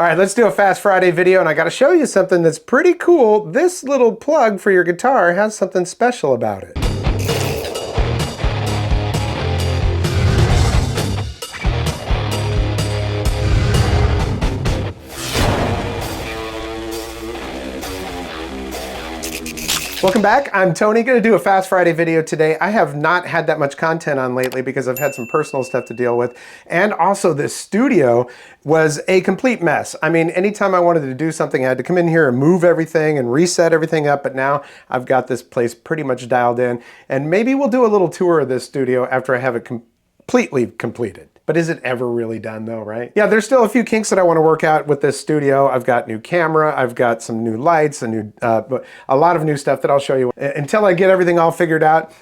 All right, let's do a Fast Friday video, and I gotta show you something that's pretty cool. This little plug for your guitar has something special about it. Welcome back. I'm Tony, gonna do a Fast Friday video today. I have not had that much content on lately because I've had some personal stuff to deal with. And also this studio was a complete mess. I mean, anytime I wanted to do something, I had to come in here and move everything and reset everything up. But now I've got this place pretty much dialed in. And maybe we'll do a little tour of this studio after I have it completely completed. But is it ever really done though, right? Yeah, there's still a few kinks that I want to work out with this studio. I've got new camera, I've got some new lights, a lot of new stuff that I'll show you. Until I get everything all figured out,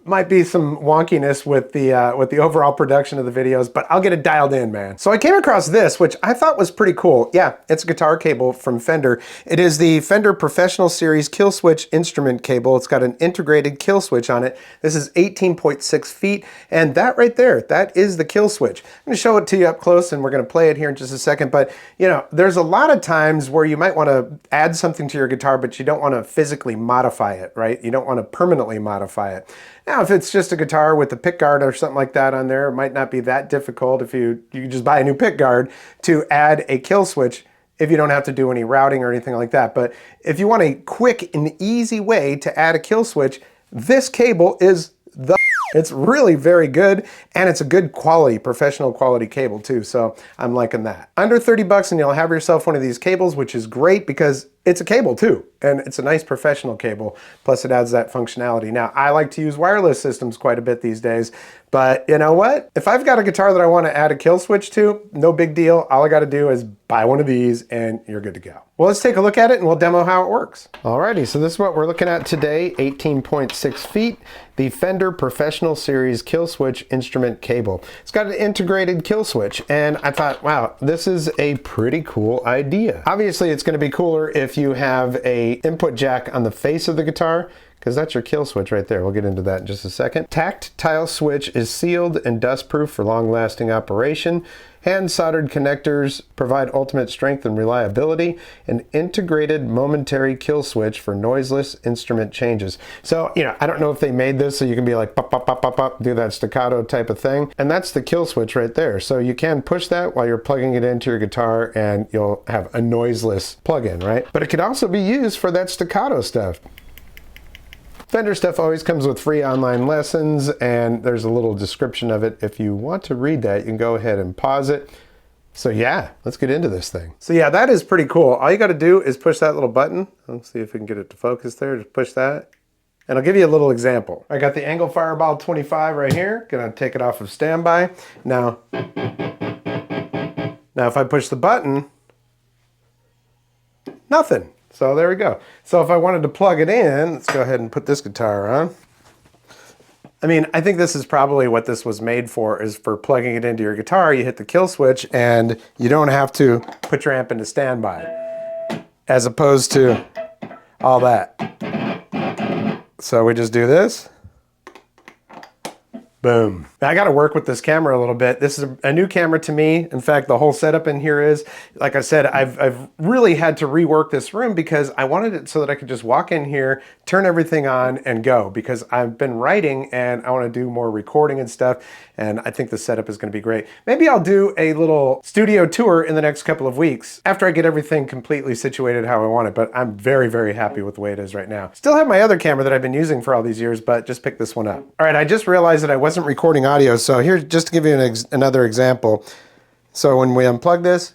might be some wonkiness with the overall production of the videos, but I'll get it dialed in, man. So I came across this, which I thought was pretty cool. Yeah, it's a guitar cable from Fender. It is the Fender Professional Series Killswitch instrument cable. It's got an integrated kill switch on it. This is 18.6 feet, and that right there, that is the kill switch. I'm gonna show it to you up close, and we're gonna play it here in just a second, but you know, there's a lot of times where you might wanna add something to your guitar, but you don't wanna physically modify it, right? You don't wanna permanently modify it. Now, if it's just a guitar with a pick guard or something like that on there, it might not be that difficult if you just buy a new pick guard to add a kill switch if you don't have to do any routing or anything like that. But if you want a quick and easy way to add a kill switch, this cable is the it's really very good, and it's a good quality, professional quality cable too, so I'm liking that. Under 30 bucks and you'll have yourself one of these cables, which is great because it's a cable too, and it's a nice professional cable, plus it adds that functionality. Now, I like to use wireless systems quite a bit these days, but you know what? If I've got a guitar that I want to add a kill switch to, no big deal. All I got to do is buy one of these and you're good to go. Well, let's take a look at it and we'll demo how it works. Alrighty, so this is what we're looking at today, 18.6 feet, the Fender Professional Series Kill Switch instrument cable. It's got an integrated kill switch, and I thought, wow, this is a pretty cool idea. Obviously, it's going to be cooler if you have a input jack on the face of the guitar, because that's your kill switch right there. We'll get into that in just a second. Tactile switch is sealed and dust-proof for long-lasting operation. Hand-soldered connectors provide ultimate strength and reliability. An integrated momentary kill switch for noiseless instrument changes. So, you know, I don't know if they made this so you can be like, pop, pop, pop, pop, pop, do that staccato type of thing. And that's the kill switch right there. So you can push that while you're plugging it into your guitar and you'll have a noiseless plug-in, right? But it could also be used for that staccato stuff. Fender stuff always comes with free online lessons, and there's a little description of it. If you want to read that, you can go ahead and pause it. So yeah, let's get into this thing. So yeah, that is pretty cool. All you got to do is push that little button. Let's see if we can get it to focus there. Just push that. And I'll give you a little example. I got the Angle Fireball 25 right here. Gonna take it off of standby. Now if I push the button, nothing. So there we go. So if I wanted to plug it in, let's go ahead and put this guitar on. I mean, I think this is probably what this was made for, is for plugging it into your guitar. You hit the kill switch and you don't have to put your amp into standby, as opposed to all that. So we just do this. Boom. Now I got to work with this camera a little bit. This is a new camera to me. In fact, the whole setup in here is, like I said, I've really had to rework this room because I wanted it so that I could just walk in here, turn everything on and go, because I've been writing and I want to do more recording and stuff. And I think the setup is going to be great. Maybe I'll do a little studio tour in the next couple of weeks after I get everything completely situated how I want it. But I'm very, very happy with the way it is right now. Still have my other camera that I've been using for all these years, but just picked this one up. All right, I just realized that I wasn't recording audio, so here, just to give you another example. So when we unplug this,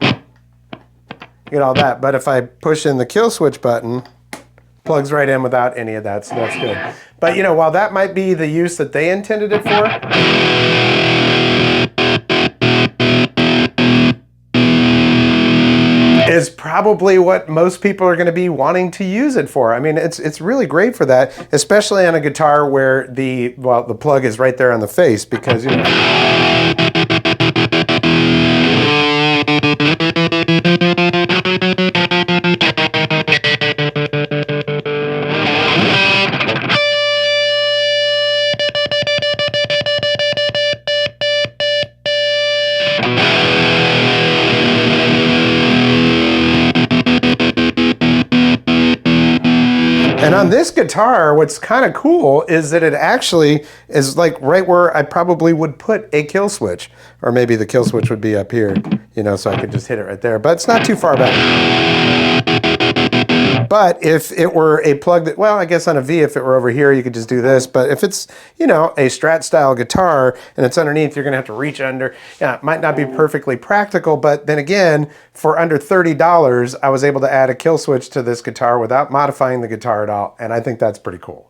you get all that, but if I push in the kill switch button, plugs right in without any of that, so that's good. But you know, while that might be the use that they intended it for, is probably what most people are going to be wanting to use it for. I mean, it's really great for that, especially on a guitar where the plug is right there on the face, because you know. And on this guitar, what's kind of cool is that it actually is like right where I probably would put a kill switch, or maybe the kill switch would be up here, you know, so I could just hit it right there, but it's not too far back. But if it were a plug that, well, I guess on a V, if it were over here, you could just do this. But if it's, you know, a Strat style guitar and it's underneath, you're going to have to reach under. Yeah, it might not be perfectly practical, but then again, for under $30, I was able to add a kill switch to this guitar without modifying the guitar at all. And I think that's pretty cool.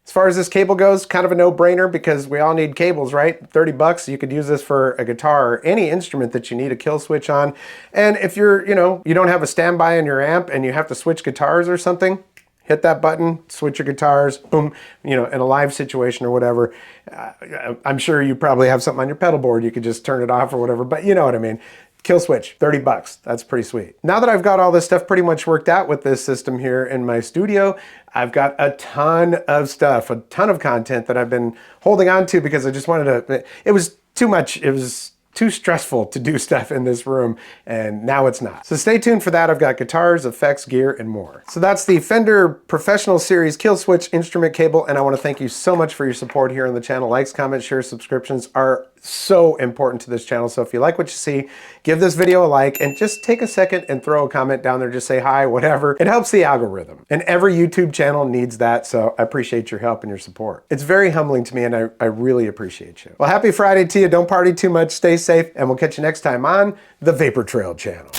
As far as this cable goes, kind of a no-brainer because we all need cables, right? 30 bucks, you could use this for a guitar or any instrument that you need a kill switch on. And if you're, you know, you don't have a standby in your amp and you have to switch guitars or something, hit that button, switch your guitars, boom, you know, in a live situation or whatever. I'm sure you probably have something on your pedal board, you could just turn it off or whatever, but you know what I mean. Kill switch, 30 bucks. That's pretty sweet. Now that I've got all this stuff pretty much worked out with this system here in my studio, I've got a ton of stuff, a ton of content that I've been holding on to because I just wanted to, it was too much, it was too stressful to do stuff in this room, and now it's not. So stay tuned for that. I've got guitars, effects, gear, and more. So that's the Fender Professional Series Kill Switch instrument cable, and I want to thank you so much for your support here on the channel. Likes, comments, shares, subscriptions are so important to this channel. So if you like what you see, give this video a like and just take a second and throw a comment down there. Just say hi, whatever. It helps the algorithm. And every YouTube channel needs that. So I appreciate your help and your support. It's very humbling to me and I really appreciate you. Well, happy Friday to you. Don't party too much. Stay safe and we'll catch you next time on the Vapor Trail channel.